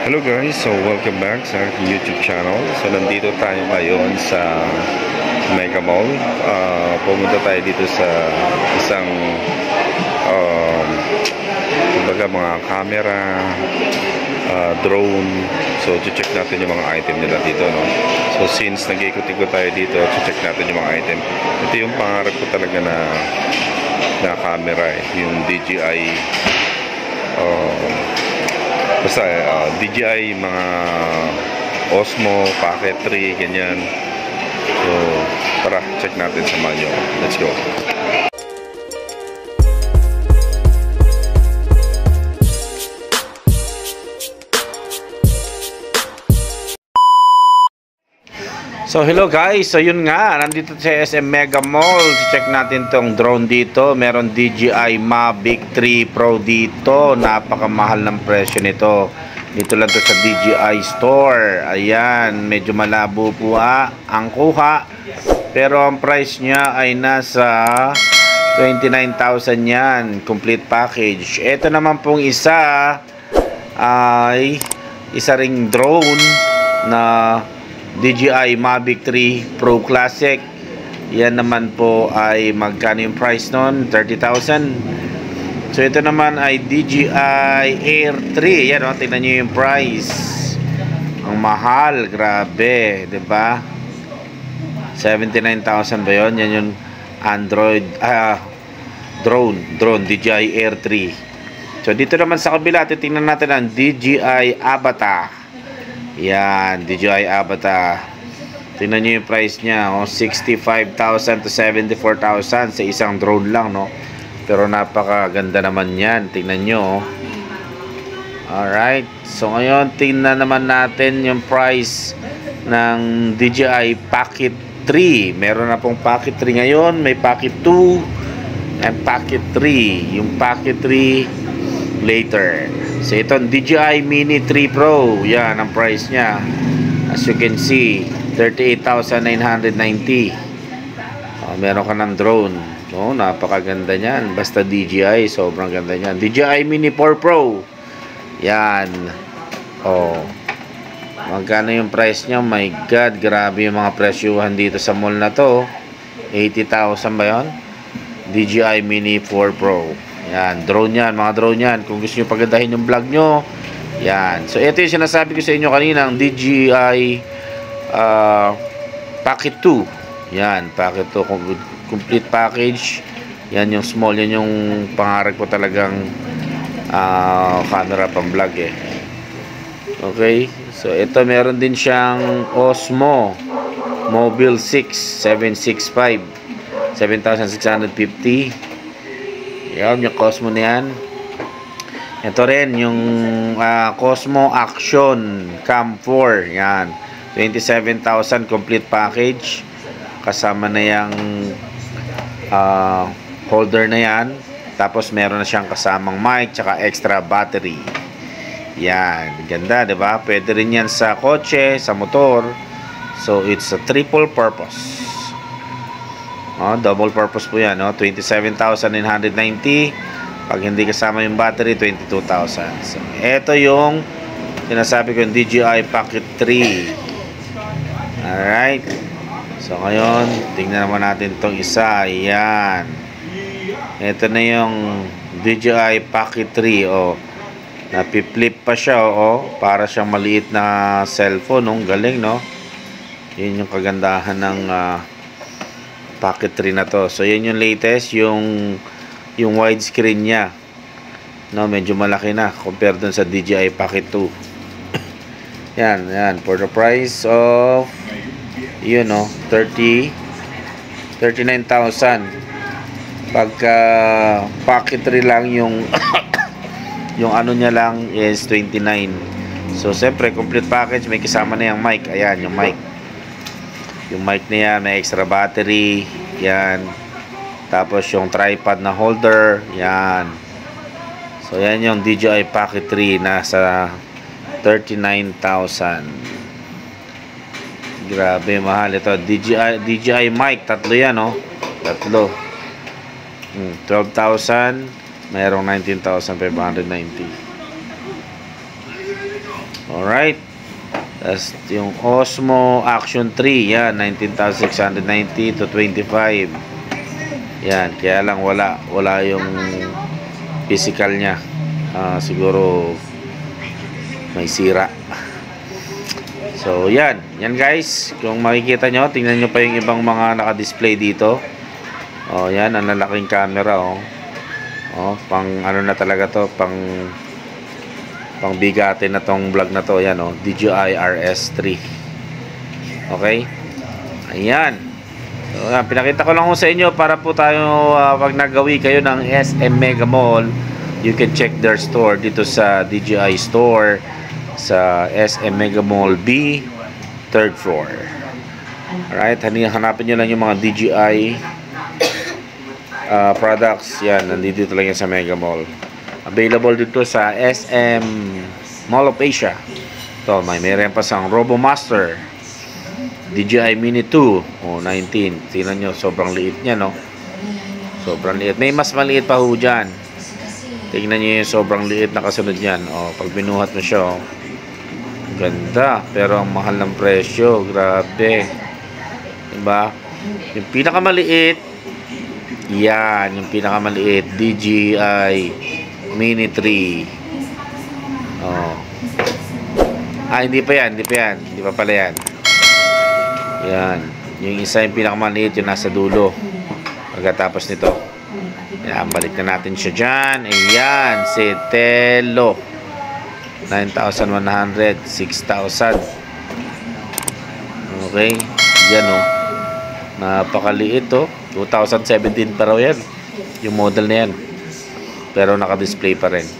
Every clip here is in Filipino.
Hello guys, so welcome back sa aking YouTube channel. So nandito tayo ngayon sa Mega Mall. Pumunta tayo dito sa isang kumbaga mga camera, drone. So check natin yung mga item nila dito, no? So since nag-ikot-ikot tayo dito, check natin yung mga item. Ito yung pangarap ko talaga na camera, yung DJI basta DJI, mga Osmo, Pocket 3, ganyan. So tara, check natin sa manyo. Let's go. So hello guys, so yun nga, nandito sa SM Mega Mall. Check natin tong drone dito. Meron DJI Mavic 3 Pro dito. Napakamahal ng presyo nito. Dito lang to sa DJI Store. Ayan, medyo malabo po ang kuha. Pero ang price niya ay nasa 29,000 yan, complete package. Ito naman pong isa ay isa ring drone na DJI Mavic 3 Pro Classic. Yan naman po ay magkano yung price nun? 30,000. So ito naman ay DJI Air 3. Yan o, tingnan nyo yung price. Ang mahal, grabe, 'di ba? 79,000 ba yun? Yan yung Android drone DJI Air 3. So dito naman sa kabila, titingnan natin ang DJI Avata. Yan, DJI Avata. Tingnan nyo yung price niya, 65,000 to 74,000 sa isang drone lang, no? Pero napakaganda naman yan. Tingnan nyo. Alright. So ngayon, tingnan naman natin yung price ng DJI Pocket 3. Meron na pong Pocket 3 ngayon. May Pocket 2 and Pocket 3. Yung Pocket 3 later. So itong DJI Mini 3 Pro, yan ang price niya. As you can see, 38,990. Meron ka ng drone. Napakaganda niyan. Basta DJI, sobrang ganda niyan. DJI Mini 4 Pro. Yan. Magkano yung price niya? My God, grabe yung mga presyuhan dito sa mall na to. 80,000 ba yun? DJI Mini 4 Pro. Yan, drone yan, mga drone yan. Kung gusto nyo pagandahin yung vlog nyo, yan. So ito yung sinasabi ko sa inyo kanina, ang DJI Pocket 2. Yan, Pocket 2, complete package. Yan yung small, yan yung pangarap ko talagang camera pang vlog eh. Okay, so ito meron din siyang Osmo Mobile 6 765, 7,650. Yan, yung Cosmo na yan. Ito rin, yung Cosmo Action Cam 4. Yan, 27,000 complete package. Kasama na yung holder na yan. Tapos meron na siyang kasamang mic, tsaka extra battery. Yan, ganda, diba? Pwede rin yan sa kotse, sa motor. So, it's a triple purpose. Double purpose po yan, 27,990. Pag hindi kasama yung battery, 22,000. So, ito yung sinasabi ko, yung DJI Pocket 3. Alright. So ngayon, tingnan naman natin itong isa. Ayan. Ito na yung DJI Pocket 3. Napi-flip pa siya, para siyang maliit na cellphone, galing, no? Yun yung kagandahan ng Pocket 3 na to. So yan yung latest, yung widescreen niya, medyo malaki na compare dun sa DJI Pocket 2. yan, for the price of 39,000. Pagka Pocket 3 lang yung yung ano niya lang is 29. So siyempre complete package, may kasama na yung mic. Ayan, yung mic. Yung mic na yan, may extra battery. Yan. Tapos yung tripod na holder. Yan. So yan yung DJI Pocket 3. Nasa 39,000. Grabe, mahal ito. DJI mic. Tatlo yan, Tatlo. 12,000. Mayroong 19,590. Alright. Tapos yung Osmo Action 3, yan, 19,690 to 25. Yan, kaya lang wala yung physical niya. Siguro may sira. So, yan guys. Kung makikita nyo, tingnan nyo pa yung ibang mga naka-display dito. Yan, ang lalaking camera, pang ano na talaga to, pang bigate na tong vlog na to. Yan, DJI RS3. Okay? Ayan. So, pinakita ko lang sa inyo para po tayo pag nagawi kayo ng SM Mega Mall, you can check their store dito sa DJI store sa SM Mega Mall B, 3rd floor. Alright, hanapin nyo lang yung mga DJI products. Yan, nandito lang yan sa Mega Mall. Available dito sa SM Mall of Asia. Ito, meron pa sang RoboMaster DJI Mini 2, 19. Tingnan nyo, sobrang liit niya, no? Sobrang liit. May mas maliit pa ho dyan. Tingnan nyo yung sobrang liit na kasunod yan. Pag binuhat mo siya, ganda. Pero ang mahal ng presyo. Grabe. Diba? Yung pinakamaliit, yan. Yung pinakamaliit, DJI Mini 3. Hindi pa yan. Hindi pa pala yan. Yan. Yung isa yung pinakamaliit, yung nasa dulo. Pagkatapos nito. Yan, balik na natin siya dyan. Ayan, si Tello. 9,100. 6,000. Okay. Yan, napakaliit, 2017 pa raw yan. Yung model na yan. Pero naka-display pa rin.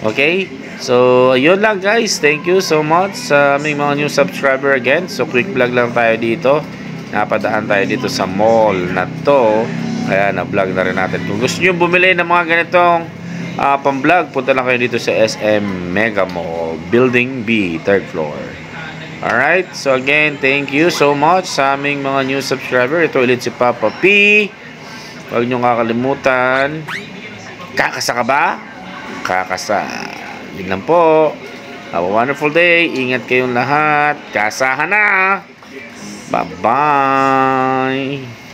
Okay. So, ayun lang guys. Thank you so much sa aming mga new subscriber again. So, quick vlog lang tayo dito. Napadaan tayo dito sa mall na to. Kaya na-vlog na rin natin. Kung gusto nyo bumili ng mga ganitong pang-vlog, punta lang kayo dito sa SM Mega Mall, Building B, 3rd floor. Alright. So, again, thank you so much sa aming mga new subscriber. Ito ulit si Papa P. Huwag nyo kakalimutan. Kakasa ka ba? Kakasa. Yun lang po. Have a wonderful day. Ingat kayong lahat. Kasahan na. Bye-bye.